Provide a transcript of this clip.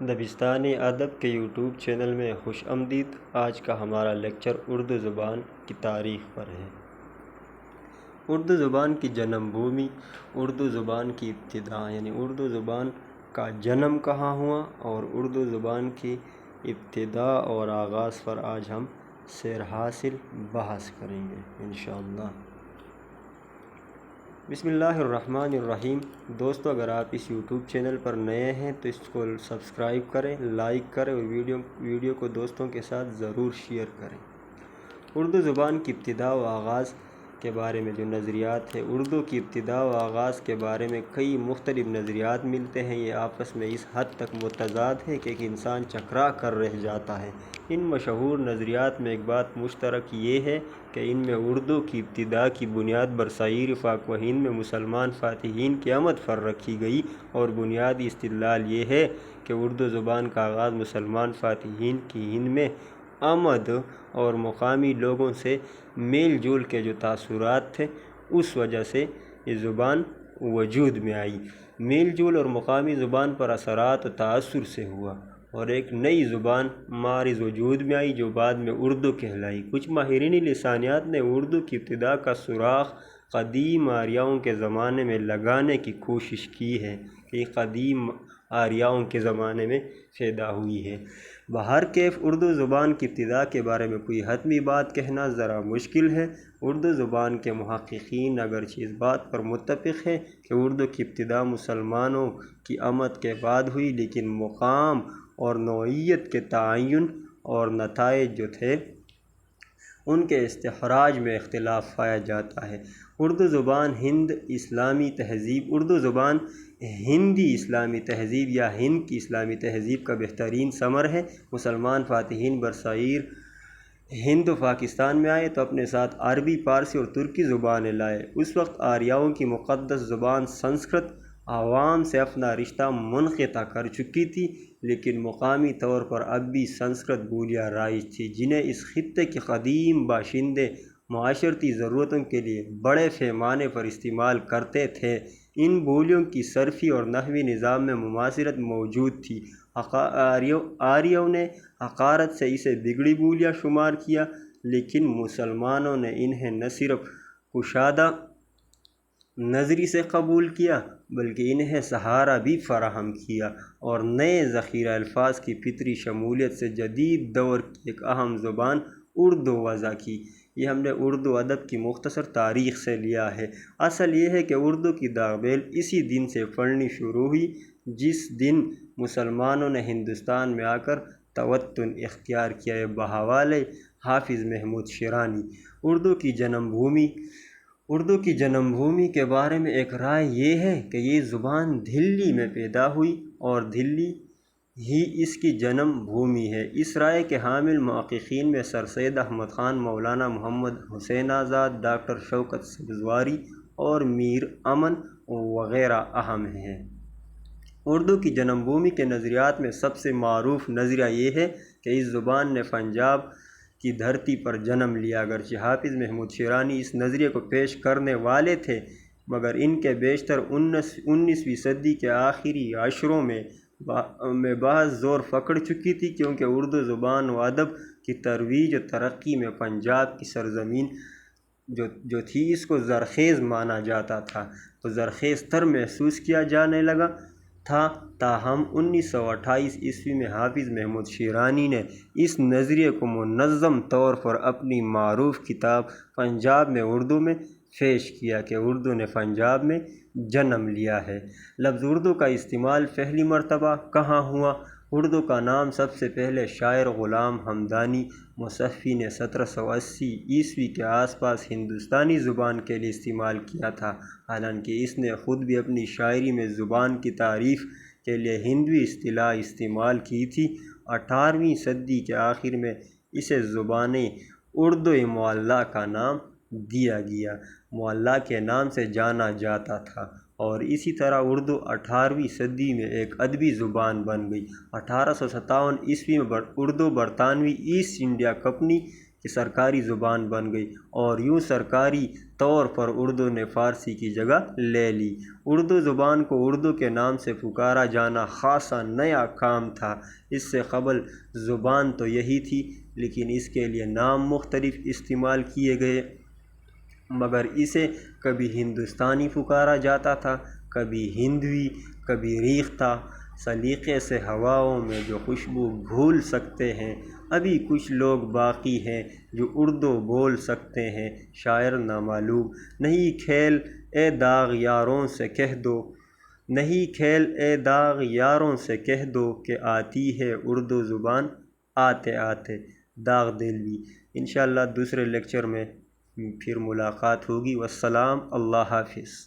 دبستان ادب کے YouTube channel میں خوش آمدید۔ آج کا ہمارا لیکچر اردو زبان کی تاریخ پر ہے۔ اردو زبان کی جنم بھومی، اردو زبان کی ابتدا یعنی اردو زبان کا جنم کہاں ہوا اور اردو زبان کی ابتدا اور آغاز پر آج ہم سیر حاصل بحث کریں گے انشاءاللہ۔ بسم اللہ الرحمن الرحیم۔ دوستو، اگر آپ اس یوٹیوب چینل پر نئے ہیں تو اس کو سبسکرائب کریں، لائک کریں اور ویڈیو کو دوستوں کے ساتھ ضرور شیئر کریں۔ اردو زبان کی ابتدا و آغاز کے بارے میں جو نظریات ہیں، اردو کی ابتدا و آغاز کے بارے میں کئی مختلف نظریات ملتے ہیں۔ یہ آپس میں اس حد تک متضاد ہے کہ ایک انسان چکرا کر رہ جاتا ہے۔ ان مشہور نظریات میں ایک بات مشترک یہ ہے کہ ان میں اردو کی ابتدا کی بنیاد برصغیر پاک و ہند میں مسلمان فاتحین کی آمد پر رکھی گئی، اور بنیادی استدلال یہ ہے کہ اردو زبان کا آغاز مسلمان فاتحین کی ہند میں آمد اور مقامی لوگوں سے میل جول کے جو تاثرات تھے اس وجہ سے یہ زبان وجود میں آئی۔ میل جول اور مقامی زبان پر اثرات و تاثر سے ہوا اور ایک نئی زبان مارز وجود میں آئی جو بعد میں اردو کہلائی۔ کچھ ماہرین لسانیات نے اردو کی ابتدا کا سراغ قدیم آریاؤں کے زمانے میں لگانے کی کوشش کی ہے کہ یہ قدیم آریاؤں کے زمانے میں پیدا ہوئی ہے۔ بہرکیف اردو زبان کی ابتدا کے بارے میں کوئی حتمی بات کہنا ذرا مشکل ہے۔ اردو زبان کے محققین اگرچہ اس بات پر متفق ہیں کہ اردو کی ابتدا مسلمانوں کی آمد کے بعد ہوئی، لیکن مقام اور نوعیت کے تعین اور نتائج جو تھے ان کے استخراج میں اختلاف پایا جاتا ہے۔ اردو زبان ہندی اسلامی تہذیب یا ہند کی اسلامی تہذیب کا بہترین ثمر ہے۔ مسلمان فاتحین برصغیر ہند و پاکستان میں آئے تو اپنے ساتھ عربی، فارسی اور ترکی زبانیں لائے۔ اس وقت آریاؤں کی مقدس زبان سنسکرت عوام سے اپنا رشتہ منقطع کر چکی تھی، لیکن مقامی طور پر اب بھی سنسکرت بولیاں رائج تھیں جنہیں اس خطے کے قدیم باشندے معاشرتی ضرورتوں کے لیے بڑے پیمانے پر استعمال کرتے تھے۔ ان بولیوں کی صرفی اور نحوی نظام میں مماثلت موجود تھی۔ آریوں نے حقارت سے اسے بگڑی بولیاں شمار کیا، لیکن مسلمانوں نے انہیں نہ صرف کشادہ نظری سے قبول کیا بلکہ انہیں سہارا بھی فراہم کیا اور نئے ذخیرہ الفاظ کی فطری شمولیت سے جدید دور کی ایک اہم زبان اردو وضع کی۔ یہ ہم نے اردو ادب کی مختصر تاریخ سے لیا ہے۔ اصل یہ ہے کہ اردو کی داغ بیل اسی دن سے پڑنی شروع ہوئی جس دن مسلمانوں نے ہندوستان میں آ کر توطن اختیار کیا۔ یہ بحوالہ حافظ محمود شیرانی۔ اردو کی جنم بھومی کے بارے میں ایک رائے یہ ہے کہ یہ زبان دہلی میں پیدا ہوئی اور دہلی ہی اس کی جنم بھومی ہے۔ اس رائے کے حامل محققین میں سر سید احمد خان، مولانا محمد حسین آزاد، ڈاکٹر شوکت سبزواری اور میر امن وغیرہ اہم ہیں۔ اردو کی جنم بھومی کے نظریات میں سب سے معروف نظریہ یہ ہے کہ اس زبان نے پنجاب کی دھرتی پر جنم لیا۔ اگرچہ حافظ محمود شیرانی اس نظریے کو پیش کرنے والے تھے، مگر ان کے بیشتر 19ویں صدی کے آخری عشروں میں بحث زور پکڑ چکی تھی، کیونکہ اردو زبان و ادب کی ترویج و ترقی میں پنجاب کی سرزمین جو تھی اس کو زرخیز مانا جاتا تھا، تو زرخیز تر محسوس کیا جانے لگا تھا۔ تاہم 1928 عیسوی میں حافظ محمود شیرانی نے اس نظریے کو منظم طور پر اپنی معروف کتاب پنجاب میں اردو میں پیش کیا کہ اردو نے پنجاب میں جنم لیا ہے۔ لفظ اردو کا استعمال پہلی مرتبہ کہاں ہوا؟ اردو کا نام سب سے پہلے شاعر غلام حمدانی مصفی نے 1780 عیسوی کے آس پاس ہندوستانی زبان کے لیے استعمال کیا تھا، حالانکہ اس نے خود بھی اپنی شاعری میں زبان کی تعریف کے لیے ہندوی اصطلاح استعمال کی تھی۔ 18ویں صدی کے آخر میں اسے زبان اردو معلیٰ کا نام دیا گیا، معلیٰ کے نام سے جانا جاتا تھا، اور اسی طرح اردو 18ویں صدی میں ایک ادبی زبان بن گئی۔ 1857 عیسوی میں اردو برطانوی ایسٹ انڈیا کمپنی کہ سرکاری زبان بن گئی، اور یوں سرکاری طور پر اردو نے فارسی کی جگہ لے لی۔ اردو زبان کو اردو کے نام سے پکارا جانا خاصا نیا کام تھا۔ اس سے قبل زبان تو یہی تھی، لیکن اس کے لیے نام مختلف استعمال کیے گئے، مگر اسے کبھی ہندوستانی پکارا جاتا تھا، کبھی ہندوی، کبھی ریختہ سلیقے سے ہواؤں میں جو خوشبو گھول سکتے ہیں۔ ابھی کچھ لوگ باقی ہیں جو اردو بول سکتے ہیں۔ شاعر نامعلوم: نہیں کھیل اے داغ یاروں سے کہہ دو، نہیں کھیل اے داغ یاروں سے کہہ دو کہ آتی ہے اردو زبان آتے آتے۔ داغ دلوی۔ انشاءاللہ دوسرے لیکچر میں پھر ملاقات ہوگی۔ والسلام، اللہ حافظ۔